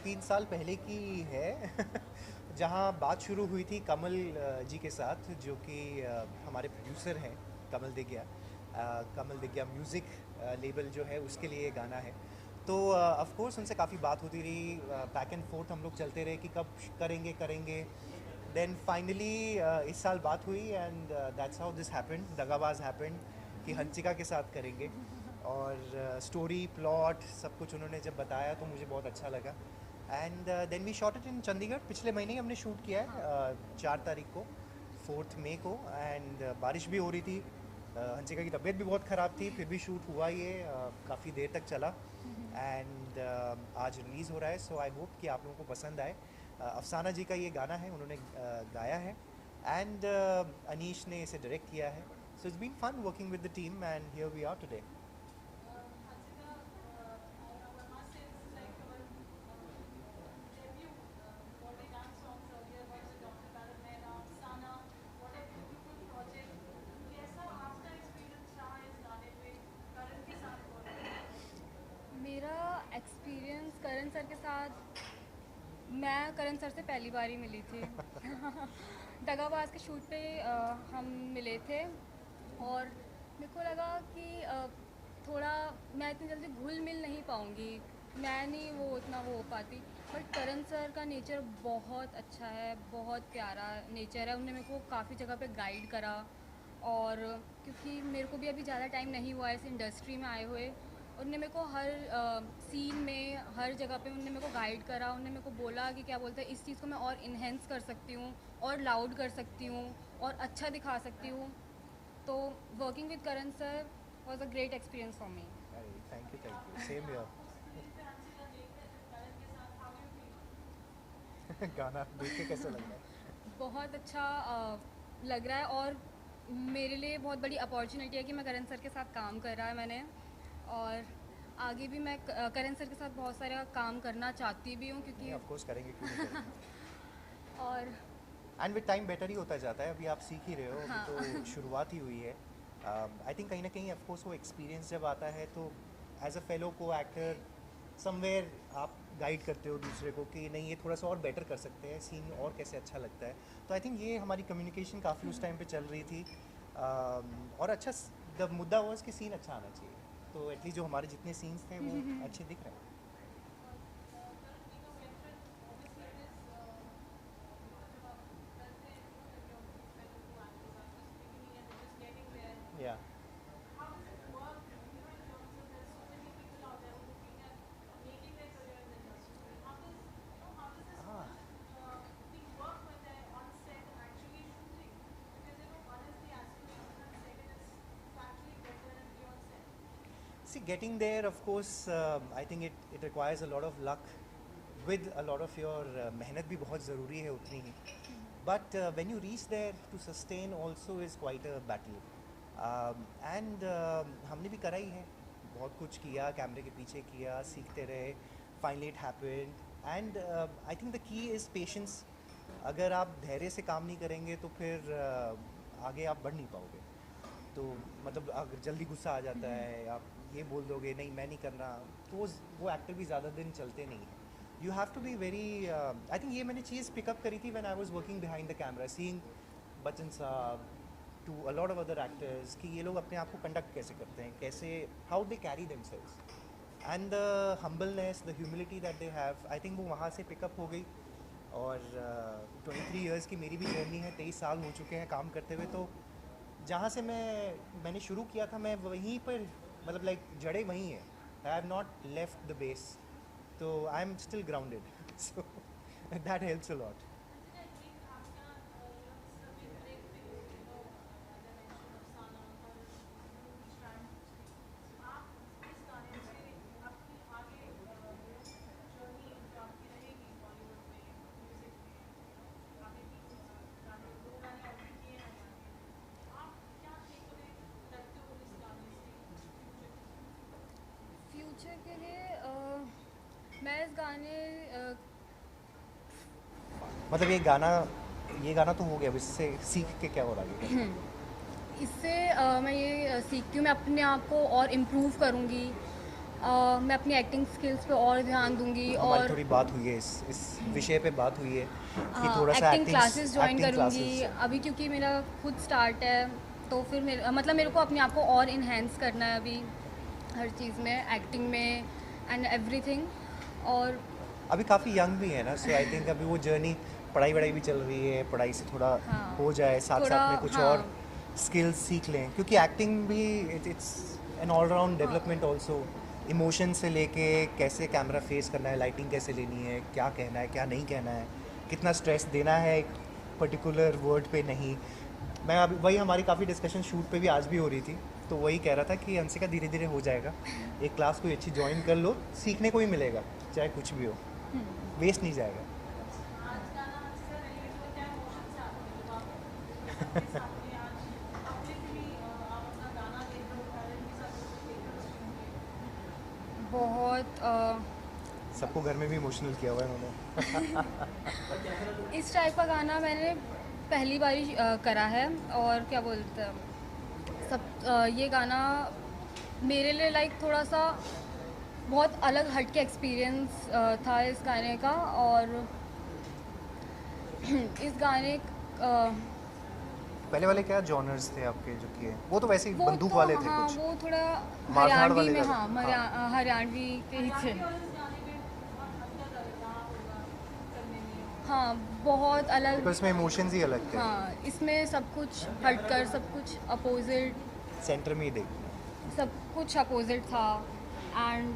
2-3 साल पहले की है जहाँ बात शुरू हुई थी कमल जी के साथ, जो कि हमारे प्रोड्यूसर हैं, कमल दिग्या। कमल दिग्या म्यूज़िक लेबल जो है उसके लिए ये गाना है। तो ऑफ कोर्स उनसे काफ़ी बात होती रही, बैक एंड फोर्थ हम लोग चलते रहे कि कब करेंगे करेंगे। देन फाइनली इस साल बात हुई and that's how this happened, दगाबाज हैपेंड, कि हंसिका के साथ करेंगे। और स्टोरी प्लॉट सब कुछ उन्होंने जब बताया तो मुझे बहुत अच्छा लगा। And then we shot it in Chandigarh, पिछले महीने ही हमने शूट किया है, हाँ। 4 तारीख को, 4 मई को। एंड बारिश भी हो रही थी, हंसिका की तबीयत भी बहुत ख़राब थी, फिर भी शूट हुआ, ये काफ़ी देर तक चला। एंड आज रिलीज़ हो रहा है, सो आई होप कि आप लोगों को पसंद आए। अफसाना जी का ये गाना है, उन्होंने गाया है। एंड अनीश ने इसे डायरेक्ट किया है। So it's been fun working with the team and here we are today. Hansika, I must say this is like our debut. We've already done songs earlier. One with Dr. Paramera, Sana. What a beautiful project. कैसा आपका experience रहा है इस गाने पे करण के साथ work करके? मेरा एक्सपीरियंस करण सर के साथ, मैं करण सर से पहली बार ही मिली थी। दगाबाज के शूट पे हम मिले थे और मेरे को लगा कि थोड़ा मैं इतनी जल्दी घुल मिल नहीं पाऊँगी, मैं नहीं वो उतना वो हो पाती। बट करण सर का नेचर बहुत अच्छा है, बहुत प्यारा नेचर है। उन्होंने मेरे को काफ़ी जगह पे गाइड करा। और क्योंकि मेरे को भी अभी ज़्यादा टाइम नहीं हुआ है इस इंडस्ट्री में आए हुए, उनने मेरे को हर सीन में, हर जगह पे उनने मेरे को गाइड करा। उनने मेरे को बोला कि क्या बोलते हैं, इस चीज़ को मैं और इन्हेंस कर सकती हूँ और लाउड कर सकती हूँ और अच्छा दिखा सकती हूँ। तो working with Karan sir was a great experience for me. अरे थैंक यू, सेम ईयर। आप उस स्क्रीन पे हंसिका देख रहे थे करण के साथ, हाउ यू फील? गाना देख के कैसा लग रहा है? बहुत अच्छा लग रहा है और मेरे लिए बहुत बड़ी अपॉर्चुनिटी है कि मैं करण सर के साथ काम कर रहा है मैंने। और आगे भी मैं करण सर के साथ बहुत सारा काम करना चाहती भी हूँ नहीं, क्योंकि ऑफ कोर्स करेंगे, क्यों नहीं करेंगे। और एंड विद टाइम बेटर ही होता जाता है, अभी आप सीख ही रहे हो, अभी हाँ। तो शुरुआत ही हुई है। आई थिंक कहीं ना कहीं ऑफ कोर्स वो एक्सपीरियंस जब आता है तो एज अ फेलो को एक्टर समवेयर आप गाइड करते हो दूसरे को कि नहीं ये थोड़ा सा और बेटर कर सकते हैं, सीन और कैसे अच्छा लगता है। तो आई थिंक ये हमारी कम्युनिकेशन काफ़ी उस टाइम पे चल रही थी। और अच्छा, द मुद्दा हुआ कि सीन अच्छा आना चाहिए, तो एटलीस्ट जो हमारे जितने सीन्स थे वो अच्छे दिख रहे हैं। और Karan being a veteran, obviously it is जब आप करते हैं when you're when the two actors are just beginning and just getting there, या how does it work, in terms of there's so many people out there who are looking at making their career in the industry? How does, how does this हाँ, whole thing work when they're on set and actually shooting? Because one is the aspiration and second is to actually get there and be on set. see, getting there, of course, I think it requires a lot of luck with a lot of your मेहनत भी बहुत ज़रूरी है उतनी ही। But when you reach there, to sustain also is quite a battle. And हमने भी करा ही है, बहुत कुछ किया, कैमरे के पीछे किया, सीखते रहे, finally it happened. And I think the key is patience. अगर आप धैर्य से काम नहीं करेंगे तो फिर आगे आप बढ़ नहीं पाओगे। तो मतलब अगर जल्दी गुस्सा आ जाता है, आप ये बोल दोगे नहीं मैं नहीं करना, तो वो एक्टर भी ज़्यादा दिन चलते नहीं हैं। You have to be very, I think ये मैंने चीज़ पिकअप करी थी when I was working behind the camera, seeing Bachchan साहब to a lot of other actors, कि ये लोग अपने आप को कंडक्ट कैसे करते हैं, कैसे how they carry themselves, and the humbleness, the humility that they have. I think वो वहाँ से पिकअप हो गई। और 23 ईयर्स की मेरी भी जर्नी है, 23 साल हो चुके हैं काम करते हुए। तो जहाँ से मैंने शुरू किया था, मैं वहीं पर, मतलब लाइक जड़े वहीं हैं, I have not left the base, तो I am still grounded. So that helps a lot. Hansika, एक आपका this is a big break for you, as I mentioned, Afsana, Karan, huge fan actually. So आप इस गाने से अपनी आगे journey जो आपकी रहेगी बॉलीवुड में, म्यूजिक में, आपने 3 गाने, 2 गाने ऑलरेडी किए हैं हरियाणवी में, आप क्या टेक अवे करते हो इस गाने से फ्यूचर के लिए? फ्यूचर के लिए मैं इस गाने मतलब ये गाना तो हो गया, अब इससे सीख के क्या और आगे करना है? इससे मैं ये सीखती हूँ, मैं अपने आप को और इम्प्रूव करूँगी। मैं अपनी एक्टिंग स्किल्स पे और ध्यान दूंगी हमारी और थोड़ी बात हुई है इस विषय पे बात हुई है कि थोड़ा सा एक्टिंग क्लासेस ज्वाइन acting करूँगी classes- अभी, क्योंकि मेरा खुद स्टार्ट है। तो फिर मतलब मेरे को अपने आप को और इन्हेंस करना है अभी हर चीज़ में, एक्टिंग में एंड एवरीथिंग। और अभी काफ़ी यंग भी है ना, सो आई थिंक अभी वो जर्नी, पढ़ाई वढ़ाई भी चल रही है, पढ़ाई से थोड़ा हाँ, हो जाए, साथ थोड़ा, साथ में कुछ हाँ, और स्किल्स सीख लें, क्योंकि एक्टिंग भी it's an all round development also. Emotion से लेके कैसे कैमरा फेस करना है, लाइटिंग कैसे लेनी है, क्या कहना है क्या नहीं कहना है, कितना स्ट्रेस देना है एक पर्टिकुलर वर्ड पे नहीं। मैं अभी वही, हमारी काफ़ी डिस्कशन शूट पे भी आज भी हो रही थी, तो वही कह रहा था कि हंसिका धीरे धीरे हो जाएगा, एक क्लास कोई अच्छी ज्वाइन कर लो, सीखने को ही मिलेगा, चाहे कुछ भी हो, वेस्ट नहीं जाएगा। आज गाना अच्छा रिलीज हुआ, क्या इमोशन से आपको मिला आपके सामने आज पब्लिकली आप अपना गाना देख रहे हो, टैलेंट के साथ देख रहे हो? बहुत सबको घर में भी इमोशनल किया हुआ है उन्होंने। इस टाइप का गाना मैंने पहली बार ही करा है। और क्या बोलते हैं ये गाना मेरे लिए लाइक थोड़ा सा बहुत अलग हट के एक्सपीरियंस था इस गाने का। और इस गाने पहले वाले क्या जॉनर्स थे आपके जो किए? वो तो वैसे ही वो बंदूक तो वाले थे हाँ, कुछ। वो थोड़ा मारधाड़ हरियाणवी वाले में, ज़्यादा। हाँ, हरियाणवी के ही थे। और इस गाने में बहुत हद तक रहा होगा करने में। हाँ, बहुत अलग। बिकॉज इसमें इमोशंस ही अलग थे। हाँ, इसमें सब कुछ हटकर, सब कुछ अपोजिट, सेंटर में ही देख। सब कुछ अपोजिट था। एंड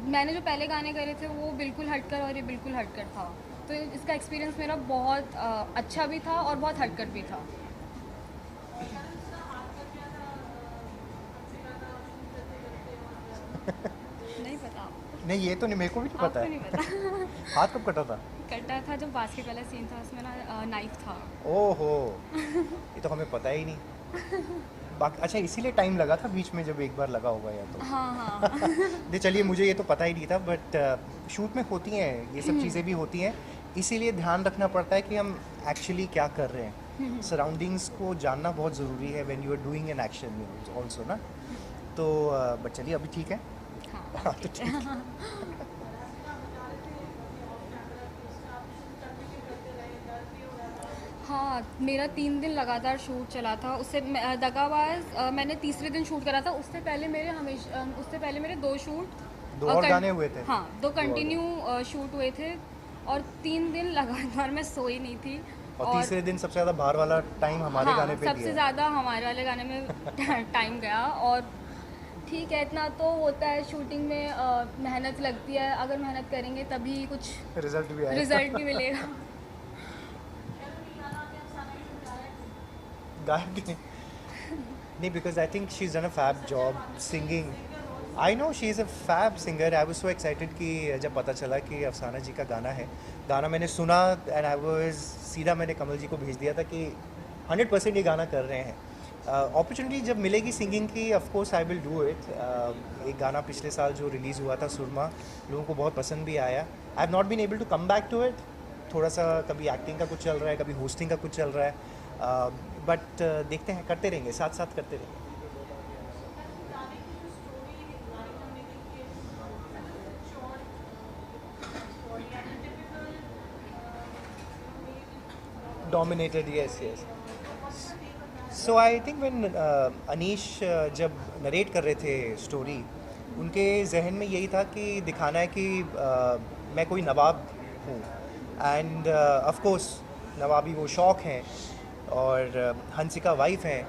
मैंने जो पहले गाने करे थे वो बिल्कुल हटकर और ये बिल्कुल हटकर था। तो इसका एक्सपीरियंस मेरा बहुत अच्छा भी था और बहुत हटकर भी था। नहीं पता? नहीं, ये तो नहीं, मेरे को भी नहीं पता आपको नहीं है। पता? हाथ कब कटा था? कटा था जब बास्केट वाला सीन था, उसमें ना नाइफ था। ओहो, ये तो हमें पता ही नहीं। बाकी अच्छा, इसीलिए टाइम लगा था बीच में, जब एक बार लगा होगा या तो। हाँ हाँ। नहीं, चलिए, मुझे ये तो पता ही नहीं था, बट शूट में होती हैं ये सब चीज़ें भी होती हैं, इसीलिए ध्यान रखना पड़ता है कि हम एक्चुअली क्या कर रहे हैं। सराउंडिंग्स को जानना बहुत ज़रूरी है when you are doing an action also ना। तो बट चलिए, अभी ठीक है। हाँ, हाँ, तो ठीक है। हाँ, मेरा 3 दिन लगातार शूट चला था। उससे दगाबाज मैंने तीसरे दिन शूट करा था। उससे पहले मेरे 2 शूट, दो और गाने हुए थे। हाँ, 2 और- कंटिन्यू शूट हुए थे। और 3 दिन लगातार मैं सोई नहीं थी। और तीसरे दिन सबसे ज़्यादा बाहर वाला टाइम हमारे हाँ, गाने पे सबसे दिया। ज़्यादा हमारे वाले गाने में टाइम गया। और ठीक है, इतना तो होता है शूटिंग में, मेहनत लगती है। अगर मेहनत करेंगे तभी कुछ रिजल्ट भी आया। रिजल्ट भी मिलेगा। गायब भी नहीं। नहीं, because I think she's done a fab job singing. I know she is a fab singer. I was so excited कि जब पता चला कि अफसाना जी का गाना है, गाना मैंने सुना and I was सीधा मैंने कमल जी को भेज दिया था कि 100% ये गाना कर रहे हैं। अपॉर्चुनिटी जब मिलेगी सिंगिंग की, of course I will do it. एक गाना पिछले साल जो रिलीज़ हुआ था, सुरमा, लोगों को बहुत पसंद भी आया। I have not been able to come back to it. थोड़ा सा कभी एक्टिंग का कुछ चल रहा है, कभी होस्टिंग का कुछ चल रहा है, बट देखते हैं, करते रहेंगे, साथ साथ करते रहेंगे। Dominated, yes, yes. So I think when Anish जब नरेट कर रहे थे स्टोरी, उनके जहन में यही था कि दिखाना है कि मैं कोई नवाब हूँ, एंड ऑफ कोर्स नवाबी वो शौक हैं और हंसिका वाइफ हैं,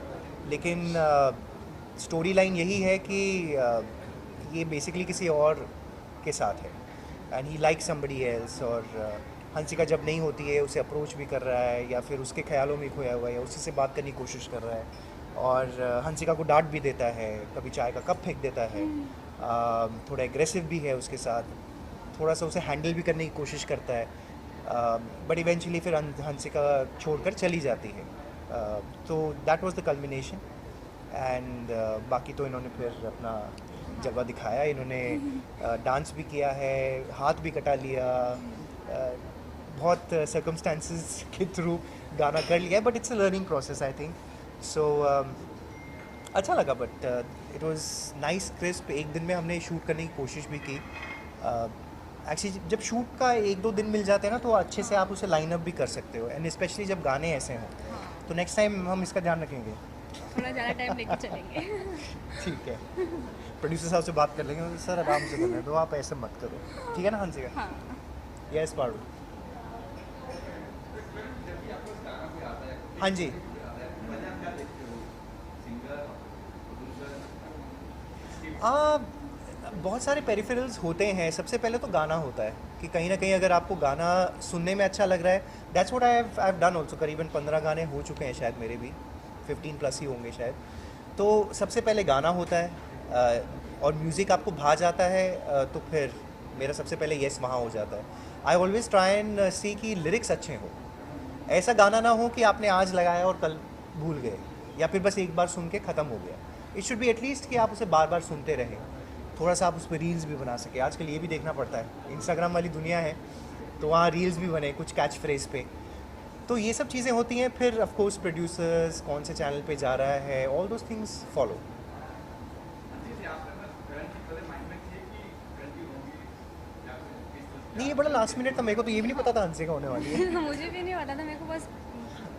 लेकिन स्टोरी लाइन यही है कि ये बेसिकली किसी और के साथ है and he like somebody else. और हंसिका जब नहीं होती है, उसे अप्रोच भी कर रहा है या फिर उसके ख्यालों में खोया हुआ है या उसी से बात करने की कोशिश कर रहा है, और हंसिका को डांट भी देता है, कभी चाय का कप फेंक देता है, थोड़ा एग्रेसिव भी है उसके साथ, थोड़ा सा उसे हैंडल भी करने की कोशिश करता है, बट इवेंचुअली फिर हंसिका छोड़कर चली जाती है। तो that was the culmination and बाकी तो इन्होंने फिर अपना जलवा दिखाया। इन्होंने डांस भी किया है, हाथ भी कटा लिया, बहुत सर्कमस्टांसेस के थ्रू गाना कर लिया है, but it's a learning process I think. So अच्छा लगा, but it was nice crisp. एक दिन में हमने शूट करने की कोशिश भी की। एक्चुअली जब शूट का 1-2 दिन मिल जाते हैं ना तो अच्छे से आप उसे लाइन अप भी कर सकते हो, एंड स्पेशली जब गाने ऐसे हों। हाँ, तो नेक्स्ट टाइम हम इसका ध्यान रखेंगे। थोड़ा ज़्यादा टाइम लेके चलेंगे। ठीक है, प्रोड्यूसर साहब से बात कर लेंगे, सर आराम से करना है तो आप ऐसे मत करो, ठीक है ना हंसिका? हाँ, यस पारू। हाँ जी। बहुत सारे पेरिफेरल्स होते हैं। सबसे पहले तो गाना होता है कि कहीं ना कहीं अगर आपको गाना सुनने में अच्छा लग रहा है, that's what I have done also. करीबन 15 गाने हो चुके हैं शायद, मेरे भी 15 प्लस ही होंगे शायद। तो सबसे पहले गाना होता है, और म्यूज़िक आपको भा जाता है, तो फिर मेरा सबसे पहले येस वहाँ हो जाता है। आई ऑलवेज ट्राई एंड सी कि लिरिक्स अच्छे हों। ऐसा गाना ना हो कि आपने आज लगाया और कल भूल गए, या फिर बस एक बार सुन के ख़त्म हो गया। इट शुड बी एटलीस्ट कि आप उसे बार बार सुनते रहें, थोड़ा सा आप उस पर रील्स भी बना सके। आजकल ये भी देखना पड़ता है, इंस्टाग्राम वाली दुनिया है तो वहाँ रील्स भी बने कुछ कैच फ्रेज पे। तो ये सब चीज़ें होती हैं। फिर ऑफ कोर्स प्रोड्यूसर्स कौन से चैनल पे जा रहा है, ऑल दोज थिंग्स फॉलो। नहीं, ये बड़ा लास्ट मिनट था, मेरे को तो ये भी नहीं पता था हंसिका होने वाली है। मुझे भी नहीं पता था, मेरे को बस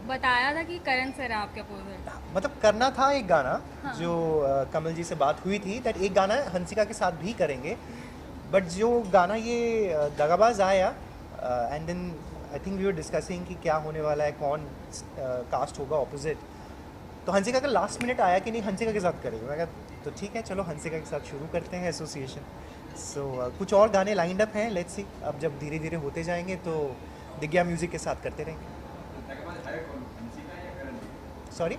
बताया था कि करण सर है आपके अपोजिट। मतलब करना था एक गाना, हाँ। जो कमल जी से बात हुई थी, दैट एक गाना हंसिका के साथ भी करेंगे। बट जो गाना ये दगाबाज आया, and then I think we were discussing कि क्या होने वाला है, कौन कास्ट होगा ऑपोजिट। तो हंसिका का लास्ट मिनट आया कि नहीं हंसिका के साथ करेंगे। मैं कहा तो ठीक है, चलो हंसिका के साथ शुरू करते हैं एसोसिएशन। सो कुछ और गाने लाइंड अप हैं, लेट्स सी। अब जब धीरे धीरे होते जाएंगे तो दिग्या म्यूजिक के साथ करते रहेंगे। सॉरी,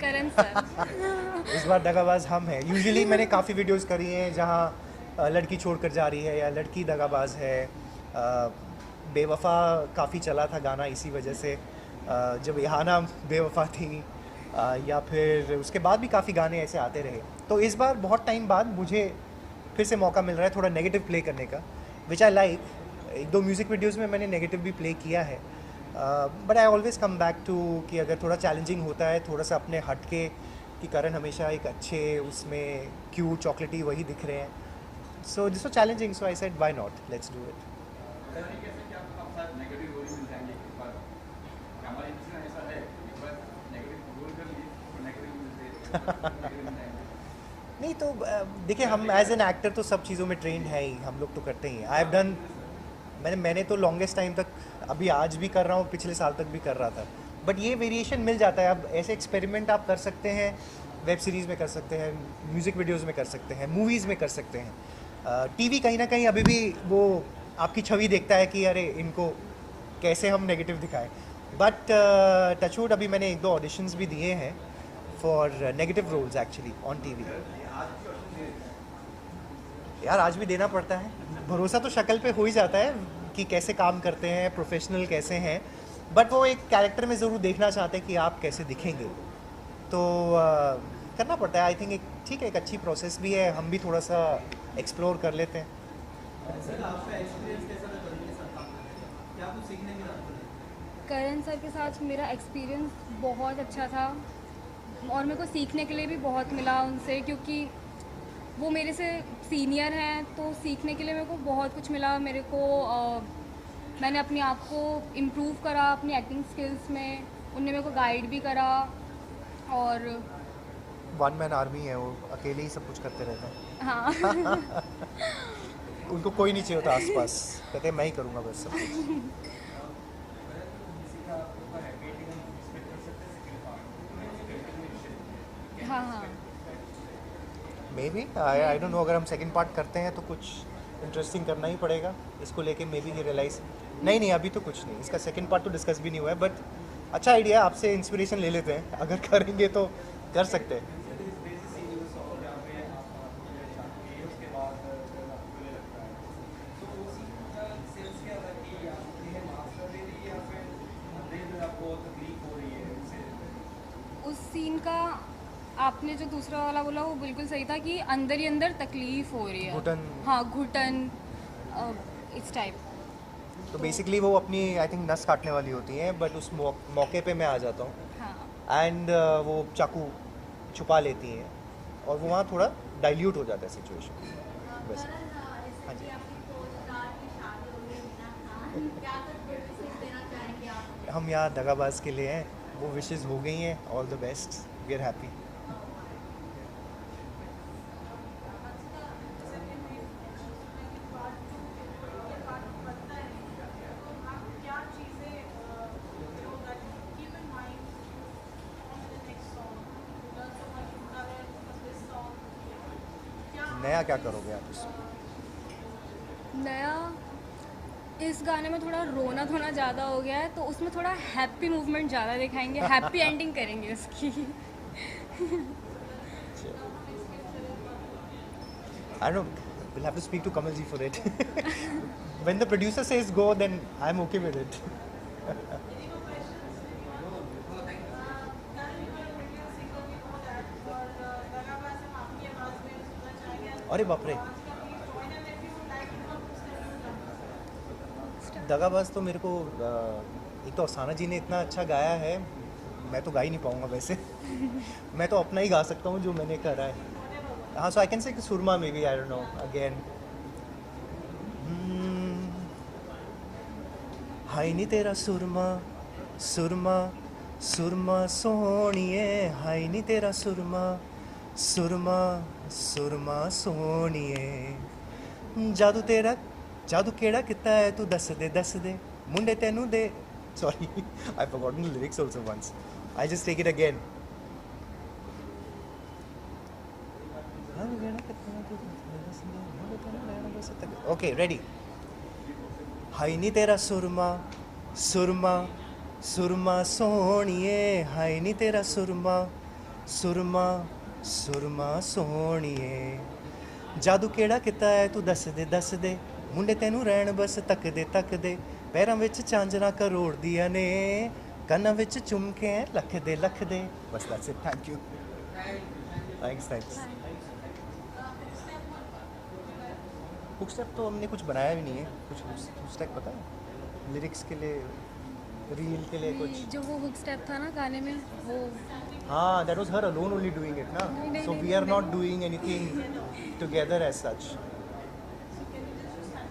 करण सर। इस बार दगाबाज हम हैं। यूजुअली मैंने काफ़ी वीडियोस करी हैं जहाँ लड़की छोड़कर जा रही है या लड़की दगाबाज है। बेवफा काफ़ी चला था गाना इसी वजह से, जब इहाना बेवफा थी, या फिर उसके बाद भी काफ़ी गाने ऐसे आते रहे। तो इस बार बहुत टाइम बाद मुझे फिर से मौका मिल रहा है थोड़ा नेगेटिव प्ले करने का, which I like. 1-2 music videos में मैंने नेगेटिव भी प्ले किया है, but I always come back to कि अगर थोड़ा चैलेंजिंग होता है, थोड़ा सा अपने हट के, कि करण हमेशा एक अच्छे उसमें क्यूट चॉकलेटी वही दिख रहे हैं। So this was challenging, so I said why not, let's do it. नहीं तो देखिए, हम एज एन एक्टर तो सब चीज़ों में ट्रेंड है ही, हम लोग तो करते ही हैं। आई हैव डन, मैंने तो लॉन्गेस्ट टाइम तक, अभी आज भी कर रहा हूँ, पिछले साल तक भी कर रहा था। बट ये वेरिएशन मिल जाता है। अब ऐसे एक्सपेरिमेंट आप कर सकते हैं, वेब सीरीज़ में कर सकते हैं, म्यूज़िक वीडियोज़ में कर सकते हैं, मूवीज़ में कर सकते हैं। टीवी कहीं ना कहीं अभी भी वो आपकी छवि देखता है कि अरे इनको कैसे हम नेगेटिव दिखाएं। बट टचवुड, अभी मैंने 1-2 ऑडिशंस भी दिए हैं for negative roles actually on TV. यार आज भी देना पड़ता है, भरोसा तो शक्ल पे हो ही जाता है कि कैसे काम करते हैं, प्रोफेशनल कैसे हैं। बट वो एक कैरेक्टर में ज़रूर देखना चाहते हैं कि आप कैसे दिखेंगे, तो करना पड़ता है। आई थिंक एक ठीक है, एक अच्छी प्रोसेस भी है, हम भी थोड़ा सा एक्सप्लोर कर लेते हैं। करण सर के साथ मेरा एक्सपीरियंस बहुत अच्छा था, और मेरे को सीखने के लिए भी बहुत मिला उनसे, क्योंकि वो मेरे से सीनियर हैं, तो सीखने के लिए मेरे को बहुत कुछ मिला। मेरे को मैंने अपने आप को इम्प्रूव करा अपनी एक्टिंग स्किल्स में, उनने मेरे को गाइड भी करा। और वन मैन आर्मी है वो, अकेले ही सब कुछ करते रहते हैं। हाँ। उनको कोई नहीं चाहिए होता आसपास, कहते हैं मैं ही करूँगा बस सब कुछ। हाँ हाँ, may be, I don't no, अगर हम सेकंड पार्ट करते हैं तो कुछ इंटरेस्टिंग करना ही पड़ेगा इसको लेके। मे बी रियलाइज नहीं, अभी तो कुछ नहीं, इसका सेकंड पार्ट तो डिस्कस भी नहीं हुआ है। बट अच्छा आइडिया है, आपसे इंस्पिरेशन ले लेते हैं, अगर करेंगे तो कर सकते हैं। उस सीन का आपने जो दूसरा वाला बोला वो बिल्कुल सही था, कि अंदर ही अंदर तकलीफ हो रही है। घुटन। हाँ, घुटन, इस टाइप। तो बेसिकली वो अपनी आई थिंक नस काटने वाली होती हैं, बट उस मौके पे मैं आ जाता हूँ हाँ, एंड वो चाकू छुपा लेती हैं। और वो वहाँ थोड़ा डाइल्यूट हो जाता है सिचुएशन बस। हाँ जी, हम यहाँ दगाबाज के लिए हैं, वो विशेज़ हो गई हैं, all the best, we are happy. नया क्या करोगे आप उसमें? नया इस गाने में थोड़ा रोना थोड़ा ज़्यादा हो गया है, तो उसमें थोड़ा हैप्पी मूवमेंट ज़्यादा दिखाएंगे, हैप्पी एंडिंग करेंगे उसकी। I don't know, we'll have to speak to Kamal ji for it. When the producer says go, then I'm okay with it. अरे बाप रे, दगाबाज तो मेरे को एक तो अफसाना जी ने इतना अच्छा गाया है, मैं तो गा ही नहीं पाऊँगा वैसे। मैं तो अपना ही गा सकता हूँ जो मैंने करा है। हाँ, सो आई कैन से सुरमा maybe, I don't know again. हाय नी तेरा सुरमा सुरमा सुरमा सोनिए, हाय नी तेरा सुरमा सुरमा सुरमा सोनिए, जादू तेरा जादू केड़ा किता है तू दस दे मुंडे तेनू दे। Sorry, I forgotten the lyrics also once. I just take it again. Okay, ready. हाय नी तेरा सुरमा सुरमा सुरमा सोनिए, हाय नी तेरा सुरमा सुरमा सुरमा सोनिए, जादू केड़ा किता है तू दस दे मुंडे तेनू रहन बस तक दे, पैरां विच झांजरां करोड़ दियां ने, कन्नां विच झुमके लख दे। बस that's it, thank you, thanks. Hook step तो हमने कुछ बनाया भी नहीं है, कुछ हुक स्टेप पता है लिरिक्स के लिए, रील के लिए कुछ? जो वो हुक स्टेप था ना गाने में, वो हाँ, that was her alone only doing it ना, नहीं, so we are not doing anything together as such.